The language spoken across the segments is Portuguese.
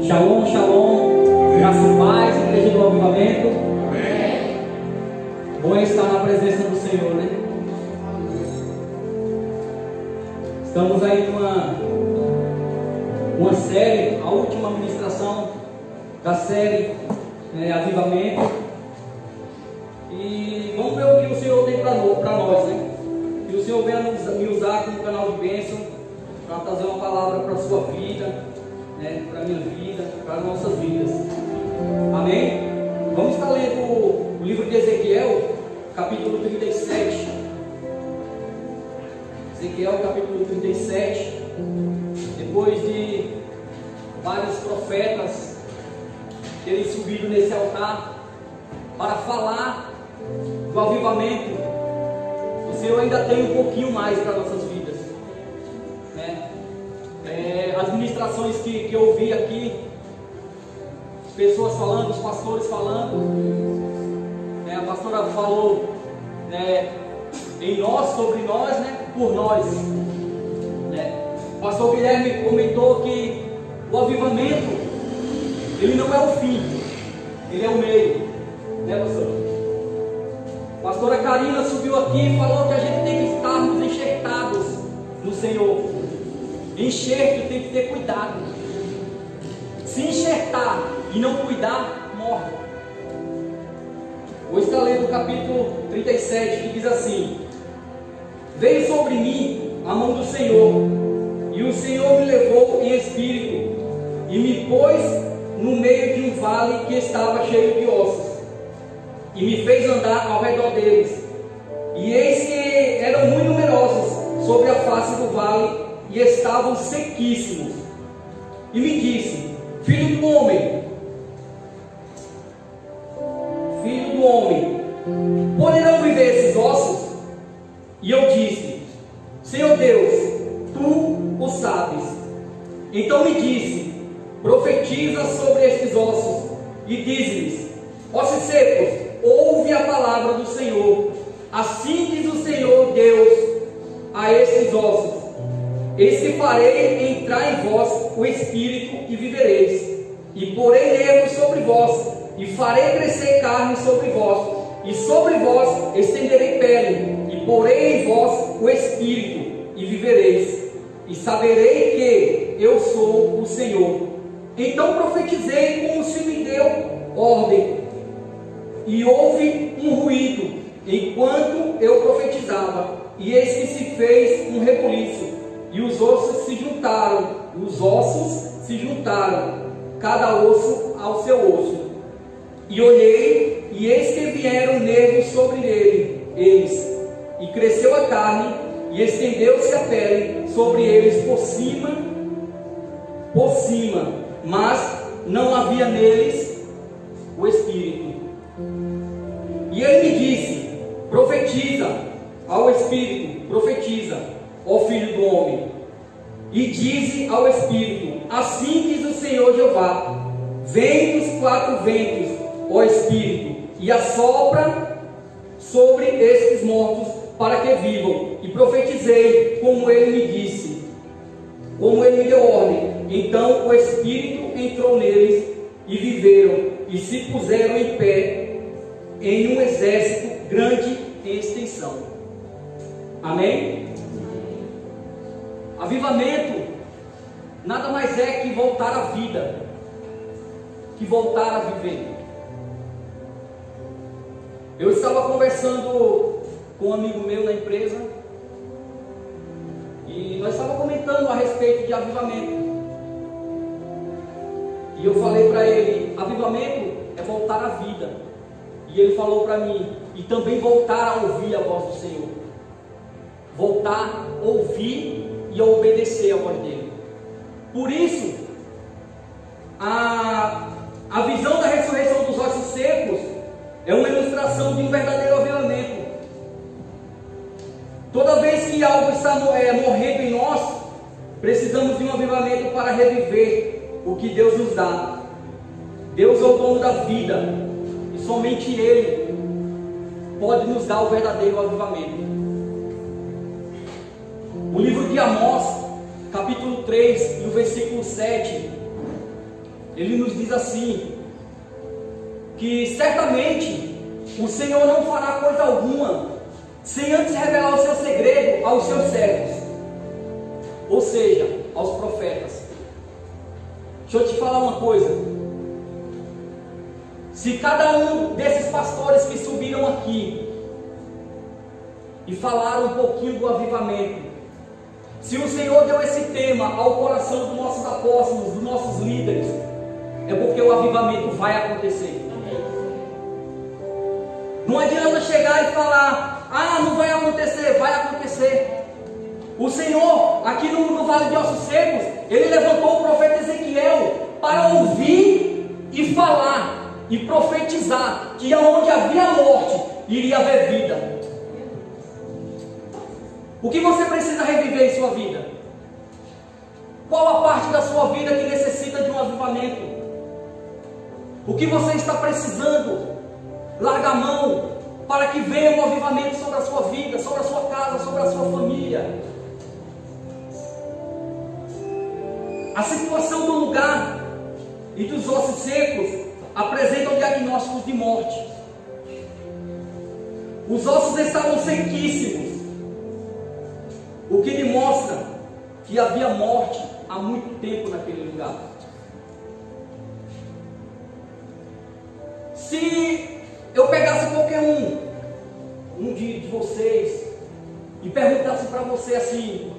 Shalom, shalom, graça e paz, igreja do avivamento. Amém. Bom é estar na presença do Senhor, né? Estamos aí numa série, a última ministração da série Avivamento. E vamos ver o que o Senhor tem para nós, né? Que o Senhor venha me usar como canal de bênção para trazer uma palavra para a sua vida, né? Para a minha vida, para as nossas vidas. Amém? Vamos estar lendo o livro de Ezequiel, capítulo 37. Ezequiel, capítulo 37. Depois de vários profetas terem subido nesse altar para falar do avivamento, o Senhor ainda tem um pouquinho mais para nossas vidas, né? As ministrações que eu ouvi aqui, pessoas falando, os pastores falando, né? A pastora falou, né, em nós, sobre nós, né, por nós, né? O pastor Guilherme comentou que o avivamento, ele não é o fim, ele é o meio, né, pastor? A pastora Karina subiu aqui e falou que a gente tem que estarmos enxertados no Senhor. Enxerto tem que ter cuidado. Se enxertar e não cuidar, morre. Vou estar lendo o capítulo 37, que diz assim: Veio sobre mim a mão do Senhor, e o Senhor me levou em espírito, e me pôs no meio de um vale que estava cheio de ossos, e me fez andar ao redor deles. E eis que eram muito numerosos sobre a face do vale, e estavam sequíssimos. E me disse: Filho do homem, poderão viver esses ossos? E eu disse: Senhor Deus, tu o sabes. Então me disse: Profetiza sobre estes ossos, e diz-lhes: Ossos secos, ouve a palavra do Senhor. Assim diz o Senhor Deus a estes ossos: Eis que farei entrar em vós o Espírito, e vivereis, e porei nervos sobre vós, e farei crescer carne sobre vós, e sobre vós estenderei pele, e porei em vós o Espírito, e vivereis, e saberei que eu sou o Senhor. Então profetizei como se me deu ordem, e houve um ruído enquanto eu profetizava, e eis que se fez um rebuliço, e os ossos se juntaram, cada osso ao seu osso. E olhei, e eis que vieram nervos sobre eles, e cresceu a carne, e estendeu-se a pele sobre eles por cima, mas não havia neles o Espírito. E ele me disse: Profetiza ao Espírito, profetiza, ó Filho do homem, e dize ao Espírito: Assim diz o Senhor Jeová: Vem dos quatro ventos, ó Espírito, e assopra sobre estes mortos, para que vivam. E profetizei como ele me disse, como ele me deu ordem. Então o Espírito entrou neles, e viveram, e se puseram em pé em um exército grande em extensão. Amém? Avivamento nada mais é que voltar à vida, que voltar a viver. Eu estava conversando com um amigo meu na empresa, e nós estávamos comentando a respeito de avivamento. E eu falei para ele: avivamento é voltar à vida. E ele falou para mim: e também voltar a ouvir a voz do Senhor. Voltar a ouvir e a obedecer a voz dele. Por isso, a visão da ressurreição dos ossos secos é uma ilustração de um verdadeiro avivamento. Toda vez que algo está morrendo em nós, precisamos de um avivamento para reviver o que Deus nos dá. Deus é o dono da vida, e somente Ele pode nos dar o verdadeiro avivamento. O livro de Amós, capítulo 3, e o versículo 7, ele nos diz assim, que certamente o Senhor não fará coisa alguma, sem antes revelar o seu segredo aos seus servos, ou seja, aos profetas. Deixa eu te falar uma coisa, se cada um desses pastores que subiram aqui, e falaram um pouquinho do avivamento, se o Senhor deu esse tema ao coração dos nossos apóstolos, dos nossos líderes, é porque o avivamento vai acontecer. Não adianta chegar e falar, não vai acontecer, vai acontecer. O Senhor, aqui no Vale de Ossos Secos, Ele levantou o profeta Ezequiel para ouvir e falar e profetizar que aonde havia morte, iria haver vida. O que você precisa reviver em sua vida? Qual a parte da sua vida que necessita de um avivamento? O que você está precisando? Larga a mão para que venha um avivamento sobre a sua vida, sobre a sua casa, sobre a sua família. A situação do lugar e dos ossos secos apresentam diagnósticos de morte. Os ossos estavam sequíssimos, o que demonstra que havia morte há muito tempo naquele lugar. Se eu pegasse qualquer um de vocês e perguntasse para você assim,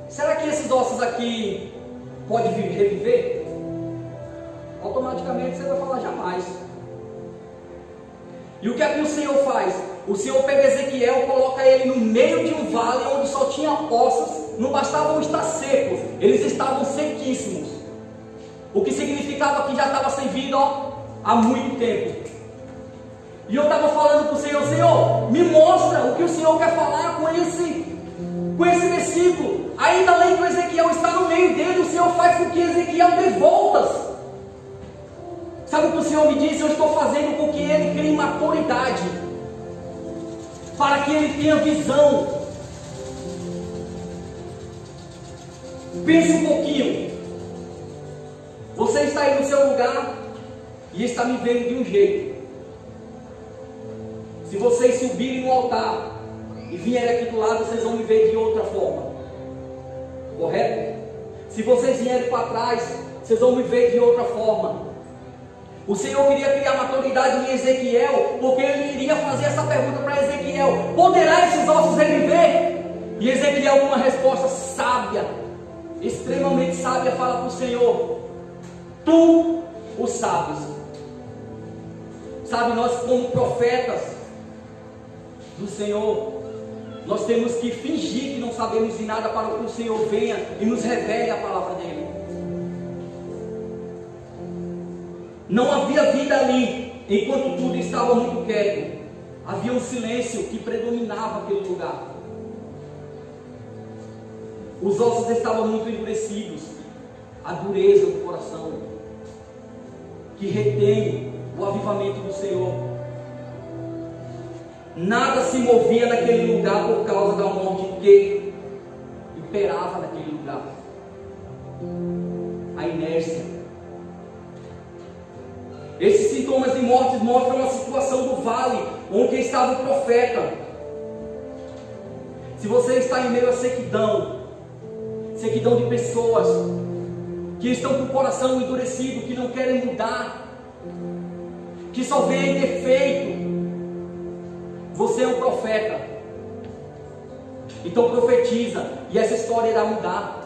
será que esses ossos aqui podem reviver? Automaticamente você vai falar jamais. E o que é que o Senhor faz? O Senhor pega Ezequiel, coloca ele no meio de um vale onde só tinha ossos, não bastavam estar secos, eles estavam sequíssimos. O que significava que já estava sem vida há muito tempo. E eu estava falando para o Senhor, Senhor, me mostra o que o Senhor quer falar com esse versículo. Ainda além que o Ezequiel está no meio dele, o Senhor faz com que Ezequiel dê voltas. Sabe o que o Senhor me disse? Eu estou fazendo com que ele crie maturidade, para que ele tenha visão. Pense um pouquinho. Você está aí no seu lugar e está me vendo de um jeito. Se vocês subirem no altar e vierem aqui do lado, vocês vão me ver de outra forma. Correto? Se vocês vierem para trás, vocês vão me ver de outra forma. O Senhor queria criar maturidade em Ezequiel, porque Ele iria fazer essa pergunta para Ezequiel: poderá esses ossos reviver? E Ezequiel, com uma resposta sábia, extremamente sábia, fala para o Senhor: tu o sabes. Sabe, nós como profetas do Senhor, nós temos que fingir que não sabemos de nada, para que o Senhor venha e nos revele a palavra dEle. Não havia vida ali, enquanto tudo estava muito quieto. Havia um silêncio que predominava aquele lugar. Os ossos estavam muito endurecidos. A dureza do coração, que retém o avivamento do Senhor. Nada se movia naquele lugar por causa da morte que imperava naquele lugar. A inércia. Esses sintomas de morte mostram a situação do vale onde estava o profeta. Se você está em meio a sequidão de pessoas que estão com o coração endurecido, que não querem mudar, que só veem defeito, você é um profeta. Então profetiza, e essa história irá mudar.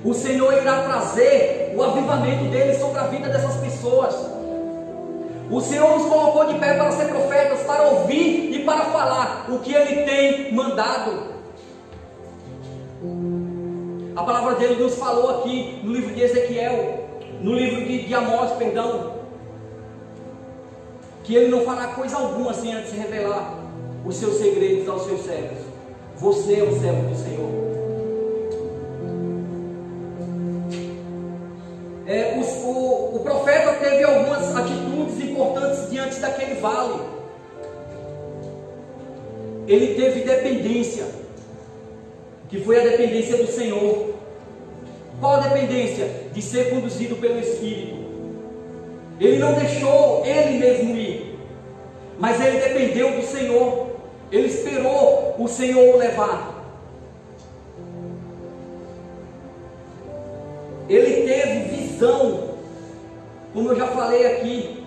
O Senhor irá trazer o avivamento dele sobre a vida dessas pessoas. O Senhor nos colocou de pé para ser profetas, para ouvir e para falar o que Ele tem mandado. A palavra dele nos falou aqui no livro de Ezequiel, no livro de Amós, que Ele não fará coisa alguma sem antes revelar os seus segredos aos seus servos. Você é o servo do Senhor. O profeta teve algumas atitudes importantes diante daquele vale. Ele teve dependência, que foi a dependência do Senhor. Qual a dependência? De ser conduzido pelo Espírito. Ele não deixou ele mesmo ir, mas ele dependeu do Senhor. Ele esperou o Senhor o levar. Ele teve visão, como eu já falei aqui.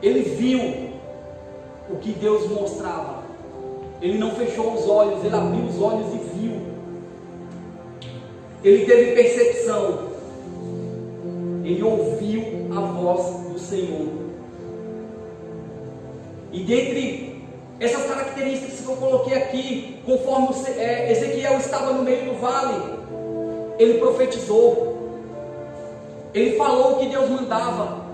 Ele viu o que Deus mostrava. Ele não fechou os olhos, ele abriu os olhos e viu. Ele teve percepção. Ele ouviu a voz do Senhor. E dentre essas características que eu coloquei aqui, conforme Ezequiel estava no meio do vale, ele profetizou. Ele falou o que Deus mandava,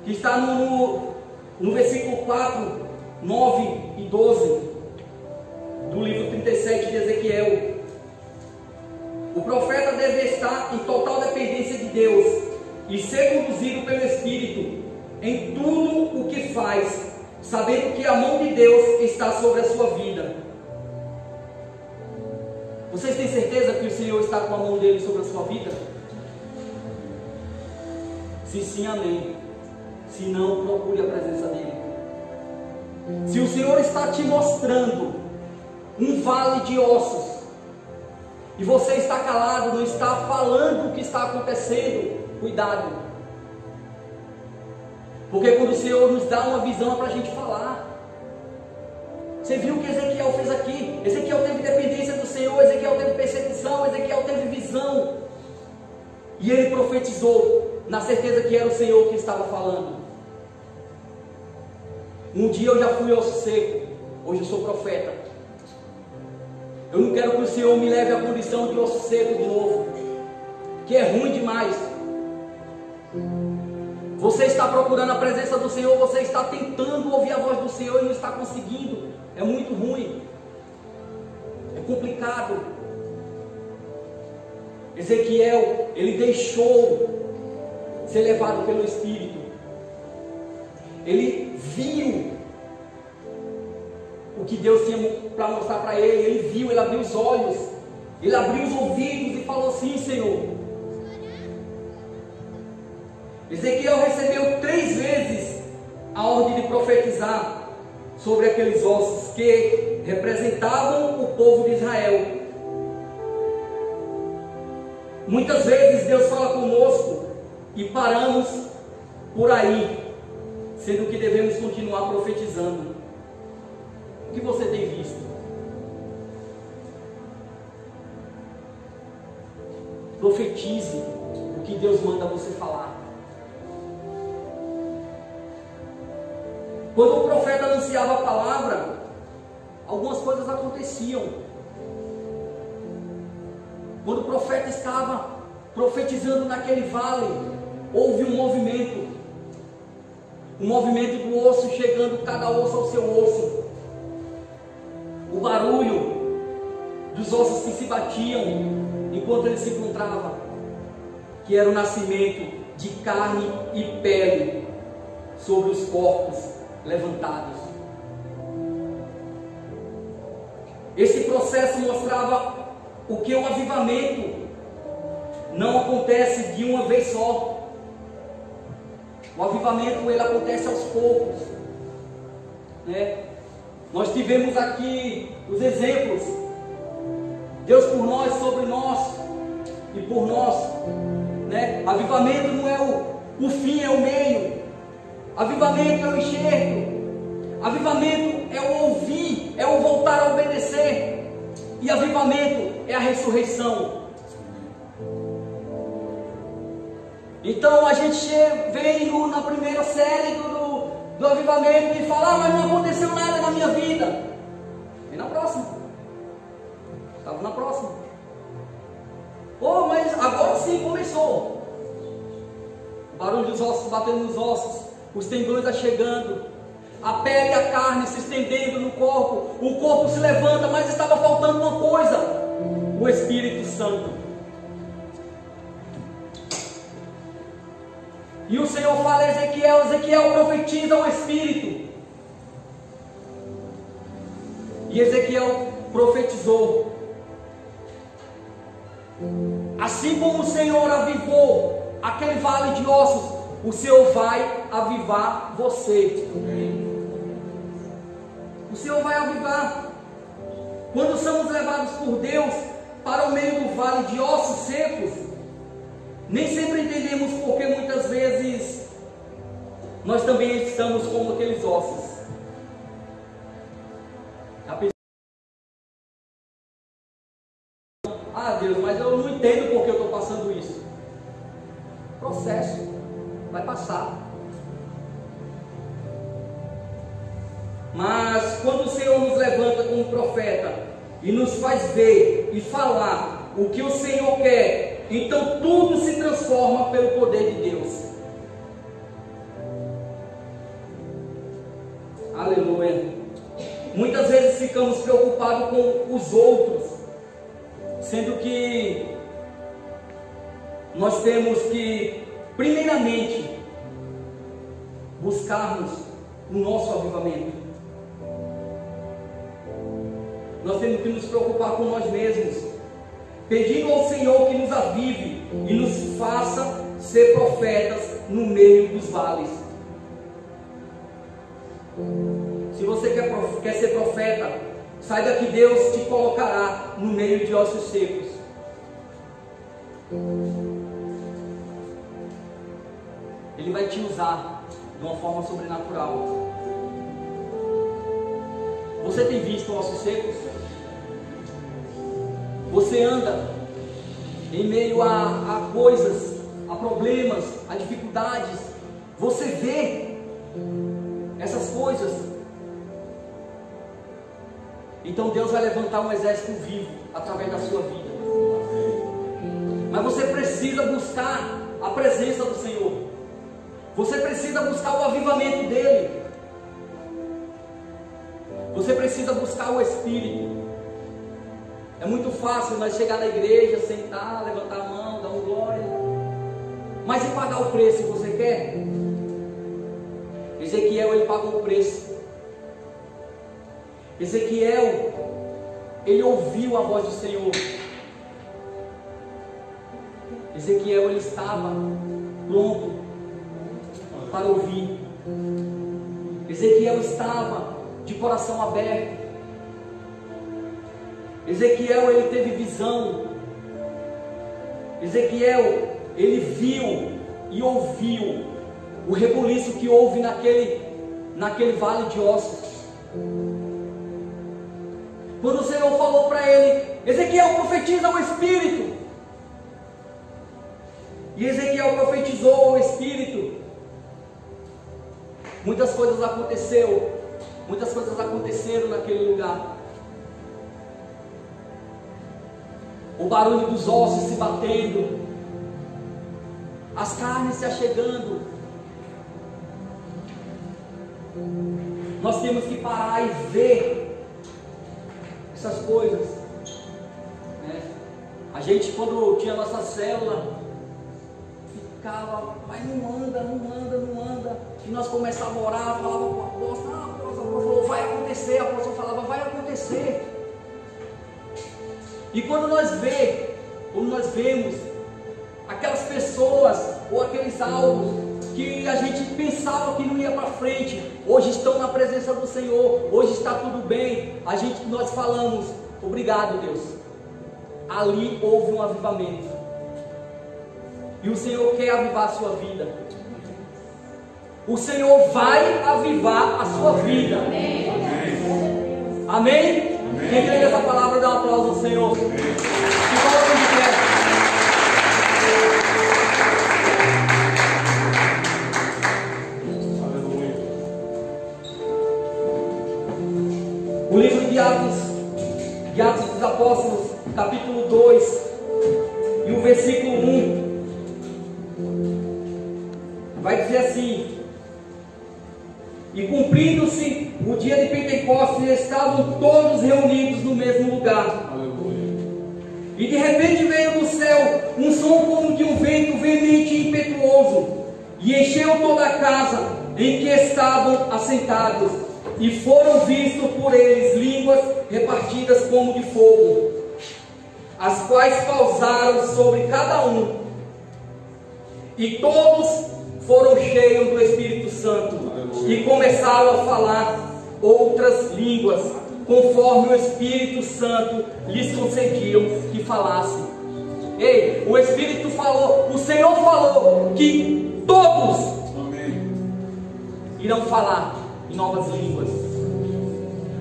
que está no versículo 4, 9 e 12 do livro 37 de Ezequiel. O profeta deve estar em total dependência de Deus e ser conduzido pelo Espírito em tudo o que faz, sabendo que a mão de Deus está sobre a sua vida. Vocês têm certeza que o Senhor está com a mão dele sobre a sua vida? Se sim, amém. Se não, procure a presença dele. Se o Senhor está te mostrando um vale de ossos, e você está calado, não está falando o que está acontecendo, cuidado. Porque quando o Senhor nos dá uma visão é para a gente falar. Você viu o que Ezequiel fez aqui? Ezequiel teve dependência do Senhor, Ezequiel teve percepção, Ezequiel teve visão. E ele profetizou, na certeza que era o Senhor que estava falando. Um dia eu já fui osso seco, hoje eu sou profeta. Eu não quero que o Senhor me leve à condição de osso seco de novo, que é ruim demais. Você está procurando a presença do Senhor, você está tentando ouvir a voz do Senhor e não está conseguindo. É muito ruim, é complicado. Ezequiel, ele deixou ser levado pelo Espírito. Ele viu o que Deus tinha para mostrar para ele. Ele viu, ele abriu os olhos, ele abriu os ouvidos e falou assim: Senhor. Ezequiel recebeu 3 vezes a ordem de profetizar sobre aqueles ossos que representavam o povo de Israel. Muitas vezes Deus fala conosco e paramos por aí, sendo que devemos continuar profetizando. O que você tem visto? Profetize o que Deus manda você falar. Quando o profeta anunciava a palavra, algumas coisas aconteciam. Quando o profeta estava profetizando naquele vale, houve um movimento do osso chegando cada osso ao seu osso. O barulho dos ossos que se batiam enquanto ele se encontrava, que era o nascimento de carne e pele sobre os corpos levantados. Esse processo mostrava o que o avivamento não acontece de uma vez só. O avivamento ele acontece aos poucos, né? Nós tivemos aqui os exemplos. Deus por nós, sobre nós e por nós, né? Avivamento não é o fim, é o meio. Avivamento é o enxergo. Avivamento é o ouvir, é o voltar a obedecer. E avivamento é a ressurreição. Então a gente vem na primeira série do avivamento e fala: mas não aconteceu nada na minha vida. E na próxima? Estava na próxima. Mas agora sim começou. O barulho dos ossos batendo nos ossos, os tendões chegando, a pele e a carne se estendendo no corpo, o corpo se levanta, mas estava faltando uma coisa: o Espírito Santo. E o Senhor fala a Ezequiel profetiza o Espírito. E Ezequiel profetizou. Assim como o Senhor avivou aquele vale de ossos, o Senhor vai avivar você. O Senhor vai avivar. Quando somos levados por Deus para o meio do vale de ossos secos, nem sempre entendemos porque muitas vezes nós também estamos como aqueles ossos. Ah, Deus, mas eu não entendo porque eu estou passando isso. Processo, vai passar. Mas quando o Senhor nos levanta como profeta e nos faz ver e falar o que o Senhor quer, então tudo se transforma pelo poder de Deus. Aleluia. Muitas vezes ficamos preocupados com os outros, sendo que nós temos que, primeiramente, buscarmos o nosso avivamento. Nós temos que nos preocupar com nós mesmos, pedindo ao Senhor que nos avive e nos faça ser profetas no meio dos vales. Se você quer ser profeta, saiba que Deus te colocará no meio de ossos secos. Ele vai te usar de uma forma sobrenatural. Você tem visto ossos secos? Você anda em meio a coisas, a problemas, a dificuldades. Você vê essas coisas. Então Deus vai levantar um exército vivo através da sua vida. Mas você precisa buscar a presença do Senhor. Você precisa buscar o avivamento dele. Você precisa buscar o Espírito. É muito fácil nós chegar na igreja, sentar, levantar a mão, dar um glória. Mas e pagar o preço, você quer? Ezequiel, ele pagou o preço. Ezequiel, ele ouviu a voz do Senhor. Ezequiel, ele estava pronto para ouvir. Ezequiel estava de coração aberto. Ezequiel, ele teve visão. Ezequiel, ele viu e ouviu o rebuliço que houve naquele vale de ossos. Quando o Senhor falou para ele: Ezequiel, profetiza o Espírito. E Ezequiel profetizou o Espírito. Muitas coisas aconteceram naquele lugar. O barulho dos ossos se batendo, as carnes se achegando. Nós temos que parar e ver essas coisas, né? A gente, quando tinha nossa célula, ficava, mas não anda. E nós começávamos a orar, falava com o apóstolo, o apóstolo falou, vai acontecer. O apóstolo falava, vai acontecer. E quando nós vemos aquelas pessoas ou aqueles alvos que a gente pensava que não ia para frente, hoje estão na presença do Senhor, hoje está tudo bem, nós falamos, obrigado, Deus. Ali houve um avivamento. E o Senhor quer avivar a sua vida. O Senhor vai avivar a sua vida. Amém? Amém? Quem crê nessa palavra, dá um aplauso ao Senhor. Que coloque de pé. O livro de Atos dos Apóstolos, capítulo 2, e o versículo 1, vai dizer assim: e cumprindo-se o dia de Pentecostes, estavam todos reunidos no mesmo lugar. Aleluia. E de repente veio do céu um som como de um vento veemente e impetuoso, e encheu toda a casa em que estavam assentados, e foram vistos por eles línguas repartidas como de fogo, as quais pausaram sobre cada um, e todos foram cheios do Espírito Santo, e começaram a falar outras línguas, conforme o Espírito Santo lhes concedia que falassem. Ei, o Espírito falou, o Senhor falou que todos irão falar em novas línguas.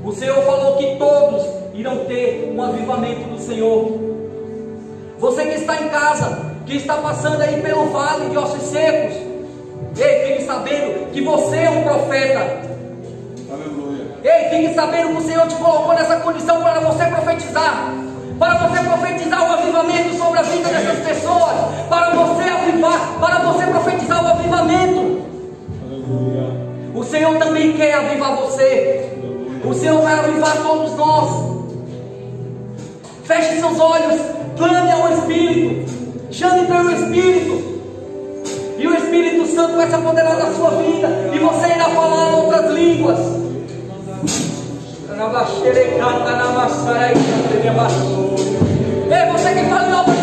O Senhor falou que todos irão ter um avivamento do Senhor. Você que está em casa, que está passando aí pelo vale de ossos secos, ei, fique sabendo que você é um profeta. Aleluia. Ei, fique sabendo que o Senhor te colocou nessa condição para você profetizar, para você profetizar o avivamento sobre a vida dessas pessoas, para você avivar, para você profetizar o avivamento. Aleluia. O Senhor também quer avivar você. O Senhor vai avivar todos nós. Feche seus olhos, clame ao Espírito, chame pelo Espírito, e o Espírito Santo vai se apoderar da sua vida, e você irá falar outras línguas. Ei, você que fala em novas